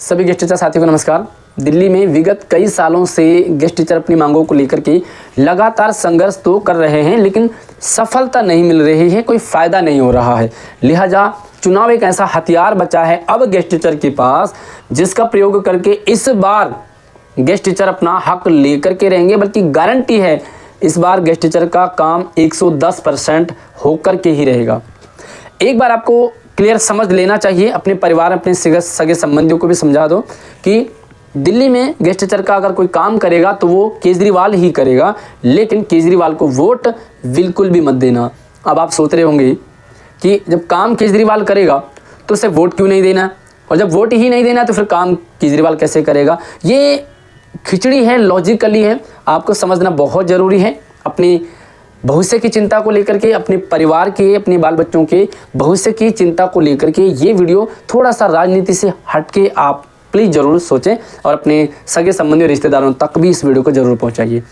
सभी guest teacher साथियों को नमस्कार। दिल्ली में विगत कई सालों से गेस्ट टीचर अपनी मांगों को लेकर के लगातार संघर्ष तो कर रहे हैं, लेकिन सफलता नहीं मिल रही है, कोई फ़ायदा नहीं हो रहा है। लिहाजा चुनाव एक ऐसा हथियार बचा है अब गेस्ट टीचर के पास, जिसका प्रयोग करके इस बार गेस्ट टीचर अपना हक लेकर के रहेंगे। बल्कि गारंटी है इस बार गेस्ट टीचर का काम 110% होकर के ही रहेगा। एक बार आपको क्लियर समझ लेना चाहिए, अपने परिवार अपने सगे संबंधियों को भी समझा दो कि दिल्ली में गेस्ट टीचर का अगर कोई काम करेगा तो वो केजरीवाल ही करेगा, लेकिन केजरीवाल को वोट बिल्कुल भी मत देना। अब आप सोच रहे होंगे कि जब काम केजरीवाल करेगा तो उसे वोट क्यों नहीं देना, और जब वोट ही नहीं देना तो फिर काम केजरीवाल कैसे करेगा। ये खिचड़ी है, लॉजिकली है, आपको समझना बहुत ज़रूरी है। अपनी भविष्य की चिंता को लेकर के, अपने परिवार के, अपने बाल बच्चों के भविष्य की चिंता को लेकर के ये वीडियो थोड़ा सा राजनीति से हट के आप प्लीज़ ज़रूर सोचें और अपने सगे संबंधी और रिश्तेदारों तक भी इस वीडियो को ज़रूर पहुंचाइए।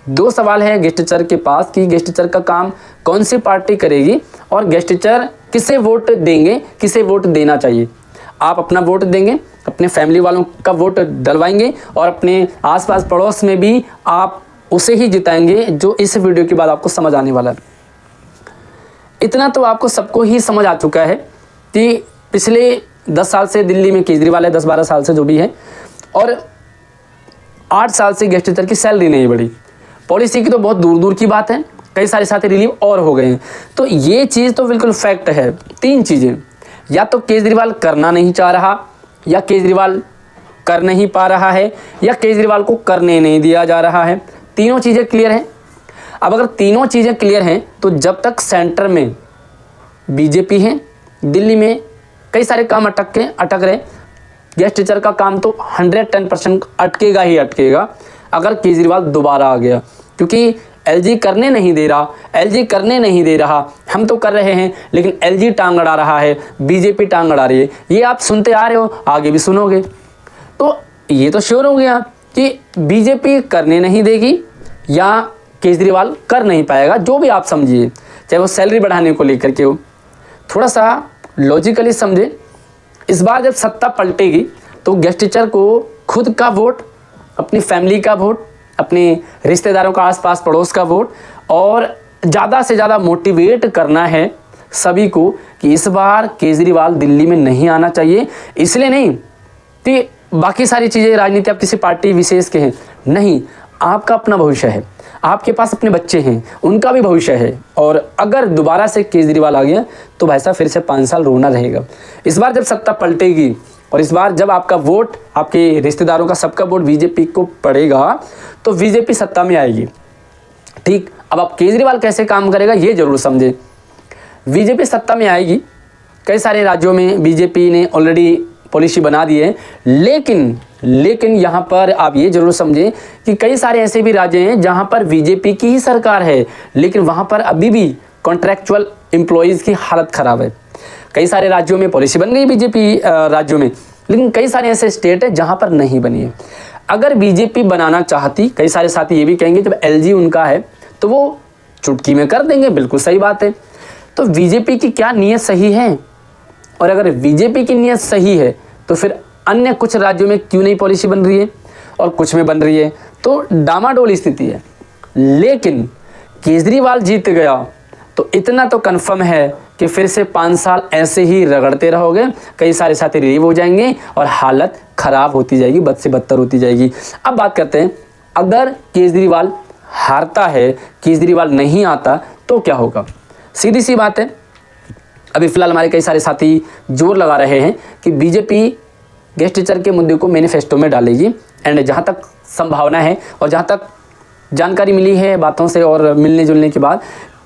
दो सवाल है गेस्ट टीचर के पास कि गेस्ट टीचर का काम कौन सी पार्टी करेगी और गेस्ट टीचर किसे वोट देंगे, किसे वोट देना चाहिए। आप अपना वोट देंगे, अपने फैमिली वालों का वोट डलवाएंगे और अपने आसपास पड़ोस में भी आप उसे ही जिताएंगे जो इस वीडियो के बाद आपको समझ आने वाला है। इतना तो आपको सबको ही समझ आ चुका है कि पिछले 10 साल से दिल्ली में केजरीवाल है, 10-12 साल से जो भी है, और 8 साल से गेस्ट टीचर की सैलरी नहीं बढ़ी। पॉलिसी की तो बहुत दूर दूर की बात है, कई सारे साथी रिलीव और हो गए हैं। तो ये चीज़ तो बिल्कुल फैक्ट है। 3 चीज़ें, या तो केजरीवाल करना नहीं चाह रहा, या केजरीवाल कर नहीं पा रहा है, या केजरीवाल को करने नहीं दिया जा रहा है। तीनों चीज़ें क्लियर हैं। अब अगर तीनों चीज़ें क्लियर हैं तो जब तक सेंटर में बीजेपी है, दिल्ली में कई सारे काम अटक रहे, गेस्ट टीचर का काम तो 110% अटकेगा ही अटकेगा अगर केजरीवाल दोबारा आ गया। क्योंकि एलजी करने नहीं दे रहा, एलजी करने नहीं दे रहा, हम तो कर रहे हैं लेकिन एलजी टांग अड़ा रहा है, बीजेपी टांग अड़ा रही है। ये आप सुनते आ रहे हो, आगे भी सुनोगे। तो ये तो श्योर हो गया कि बीजेपी करने नहीं देगी या केजरीवाल कर नहीं पाएगा, जो भी आप समझिए, चाहे वो सैलरी बढ़ाने को लेकर के हो। थोड़ा सा लॉजिकली समझे, इस बार जब सत्ता पलटेगी तो गेस्ट टीचर को खुद का वोट, अपनी फैमिली का वोट, अपने रिश्तेदारों का, आसपास पड़ोस का वोट, और ज़्यादा से ज़्यादा मोटिवेट करना है सभी को कि इस बार केजरीवाल दिल्ली में नहीं आना चाहिए। इसलिए नहीं कि बाकी सारी चीज़ें राजनीति आप किसी पार्टी विशेष के हैं, नहीं, आपका अपना भविष्य है, आपके पास अपने बच्चे हैं, उनका भी भविष्य है। और अगर दोबारा से केजरीवाल आ गया तो भाई साहब फिर से 5 साल रोना रहेगा। इस बार जब सत्ता पलटेगी और इस बार जब आपका वोट, आपके रिश्तेदारों का सबका वोट बीजेपी को पड़ेगा तो बीजेपी सत्ता में आएगी। ठीक, अब आप केजरीवाल कैसे काम करेगा ये जरूर समझें। बीजेपी सत्ता में आएगी, कई सारे राज्यों में बीजेपी ने ऑलरेडी पॉलिसी बना दी है, लेकिन यहाँ पर आप ये जरूर समझें कि कई सारे ऐसे भी राज्य हैं जहाँ पर बीजेपी की ही सरकार है, लेकिन वहाँ पर अभी भी कॉन्ट्रैक्चुअल एम्प्लॉयज़ की हालत ख़राब है। कई सारे राज्यों में पॉलिसी बन गई बीजेपी राज्यों में, लेकिन कई सारे ऐसे स्टेट है जहाँ पर नहीं बनी है। अगर बीजेपी बनाना चाहती, कई सारे साथी ये भी कहेंगे जब एलजी उनका है तो वो चुटकी में कर देंगे, बिल्कुल सही बात है। तो बीजेपी की क्या नीयत सही है, और अगर बीजेपी की नीयत सही है तो फिर अन्य कुछ राज्यों में क्यों नहीं पॉलिसी बन रही है और कुछ में बन रही है। तो डामाडोल स्थिति है। लेकिन केजरीवाल जीत गया तो इतना तो कन्फर्म है कि फिर से 5 साल ऐसे ही रगड़ते रहोगे, कई सारे साथी रिलीव हो जाएंगे और हालत ख़राब होती जाएगी, बद से बदतर होती जाएगी। अब बात करते हैं, अगर केजरीवाल हारता है, केजरीवाल नहीं आता तो क्या होगा। सीधी सी बात है, अभी फ़िलहाल हमारे कई सारे साथी जोर लगा रहे हैं कि बीजेपी गेस्ट टीचर के मुद्दे को मैनिफेस्टो में डालेगी। एंड जहाँ तक संभावना है और जहाँ तक जानकारी मिली है बातों से और मिलने जुलने के बाद,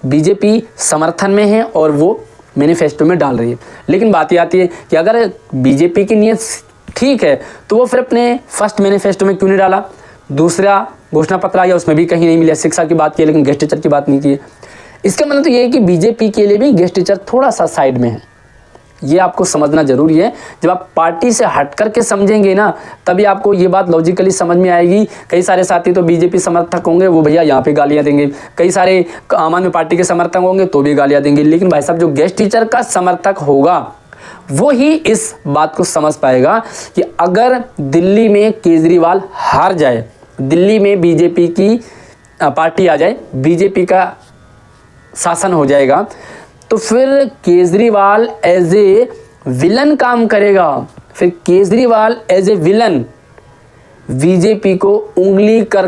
बीजेपी समर्थन में है और वो मैनिफेस्टो में डाल रही है। लेकिन बात ये आती है कि अगर बीजेपी की नीयत ठीक है तो वो फिर अपने फर्स्ट मैनिफेस्टो में क्यों नहीं डाला। दूसरा घोषणा पत्र आया, उसमें भी कहीं नहीं मिला, शिक्षा की बात की लेकिन गेस्ट टीचर की बात नहीं की। इसका मतलब तो ये है कि बीजेपी के लिए भी गेस्ट टीचर थोड़ा सा साइड में है। ये आपको समझना जरूरी है। जब आप पार्टी से हट करके समझेंगे ना, तभी आपको ये बात लॉजिकली समझ में आएगी। कई सारे साथी तो बीजेपी समर्थक होंगे, वो भैया यहाँ पे गालियाँ देंगे। कई सारे आम आदमी पार्टी के समर्थक होंगे तो भी गालियाँ देंगे। लेकिन भाई साहब जो गेस्ट टीचर का समर्थक होगा वो ही इस बात को समझ पाएगा कि अगर दिल्ली में केजरीवाल हार जाए, दिल्ली में बीजेपी की पार्टी आ जाए, बीजेपी का शासन हो जाएगा, तो फिर केजरीवाल एज ए विलन काम करेगा। फिर Kejriwal as a villain BJP को उंगली कर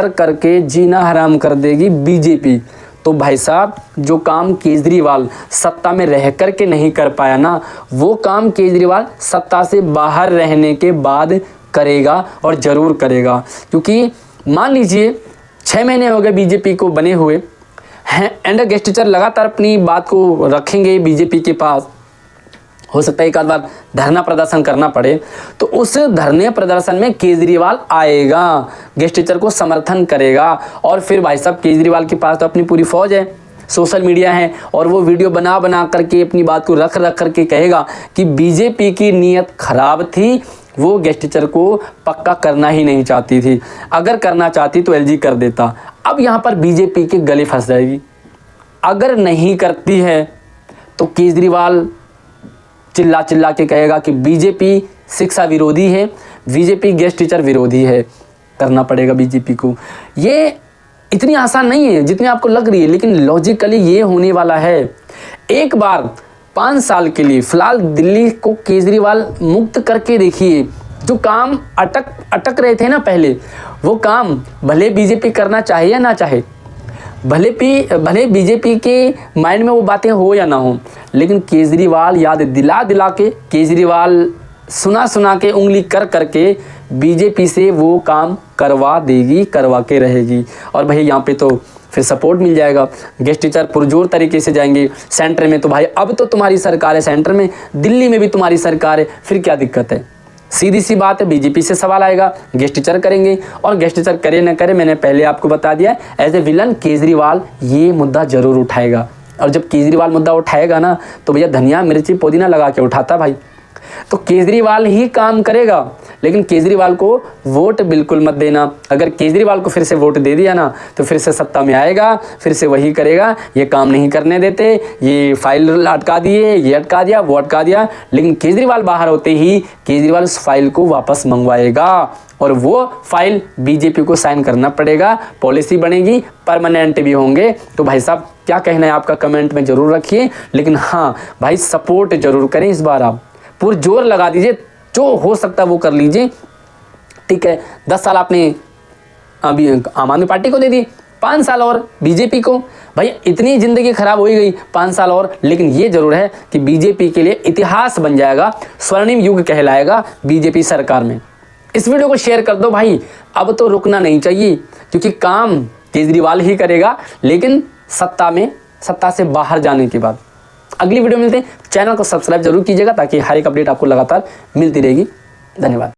करके जीना हराम कर देगी बीजेपी। तो भाई साहब, जो काम केजरीवाल सत्ता में रह कर के नहीं कर पाया ना, वो काम केजरीवाल सत्ता से बाहर रहने के बाद करेगा, और ज़रूर करेगा। क्योंकि मान लीजिए 6 महीने हो गए बीजेपी को बने हुए हैं, एंड गेस्ट टीचर लगातार अपनी बात को रखेंगे बीजेपी के पास। हो सकता है एक आध बार धरना प्रदर्शन करना पड़े, तो उस धरने प्रदर्शन में केजरीवाल आएगा, गेस्ट टीचर को समर्थन करेगा, और फिर भाई साहब केजरीवाल के पास तो अपनी पूरी फौज है, सोशल मीडिया है, और वो वीडियो बना करके अपनी बात को रख करके कहेगा कि बीजेपी की नीयत खराब थी, वो गेस्ट टीचर को पक्का करना ही नहीं चाहती थी, अगर करना चाहती तो एलजी कर देता। अब यहाँ पर बीजेपी के गले फंस जाएगी। अगर नहीं करती है तो केजरीवाल चिल्ला के कहेगा कि बीजेपी शिक्षा विरोधी है, बीजेपी गेस्ट टीचर विरोधी है। करना पड़ेगा बीजेपी को। ये इतनी आसान नहीं है जितनी आपको लग रही है, लेकिन लॉजिकली ये होने वाला है। एक बार 5 साल के लिए फिलहाल दिल्ली को केजरीवाल मुक्त करके देखिए। जो काम अटक रहे थे ना पहले, वो काम भले बीजेपी करना चाहे या ना चाहे, भले बीजेपी के माइंड में वो बातें हो या ना हो, लेकिन केजरीवाल याद दिला के, केजरीवाल सुना के, उंगली करके बीजेपी से वो काम करवा देगी, करवा के रहेगी। और भाई यहाँ पे तो फिर सपोर्ट मिल जाएगा, गेस्ट टीचर पुरजोर तरीके से जाएंगे सेंटर में। तो भाई अब तो तुम्हारी सरकार है सेंटर में, दिल्ली में भी तुम्हारी सरकार है, फिर क्या दिक्कत है। सीधी सी बात है, बीजेपी से सवाल आएगा, गेस्ट टीचर करेंगे, और गेस्ट टीचर करे न करे, मैंने पहले आपको बता दिया, एज ए विलन केजरीवाल ये मुद्दा जरूर उठाएगा। और जब केजरीवाल मुद्दा उठाएगा ना, तो भैया धनिया मिर्ची पुदीना लगा के उठाता भाई। तो केजरीवाल ही काम करेगा, लेकिन केजरीवाल को वोट बिल्कुल मत देना। अगर केजरीवाल को फिर से वोट दे दिया ना, तो फिर से सत्ता में आएगा, फिर से वही करेगा, ये काम नहीं करने देते, ये फाइल अटका दिए, ये अटका दिया, वो अटका दिया। लेकिन केजरीवाल बाहर होते ही केजरीवाल उस फाइल को वापस मंगवाएगा, और वो फाइल बीजेपी को साइन करना पड़ेगा, पॉलिसी बनेगी, परमानेंट भी होंगे। तो भाई साहब क्या कहना है आपका कमेंट में ज़रूर रखिए। लेकिन हाँ भाई, सपोर्ट जरूर करें इस बार, आप पूरा जोर लगा दीजिए, जो हो सकता है वो कर लीजिए। ठीक है, 10 साल आपने अभी आम आदमी पार्टी को दे दी, 5 साल और बीजेपी को। भाई इतनी ज़िंदगी खराब हो ही गई, 5 साल और। लेकिन ये ज़रूर है कि बीजेपी के लिए इतिहास बन जाएगा, स्वर्णिम युग कहलाएगा बीजेपी सरकार में। इस वीडियो को शेयर कर दो भाई, अब तो रुकना नहीं चाहिए, क्योंकि काम केजरीवाल ही करेगा, लेकिन सत्ता से बाहर जाने के बाद। अगली वीडियो मिलते हैं, चैनल को सब्सक्राइब जरूर कीजिएगा ताकि हर एक अपडेट आपको लगातार मिलती रहेगी। धन्यवाद।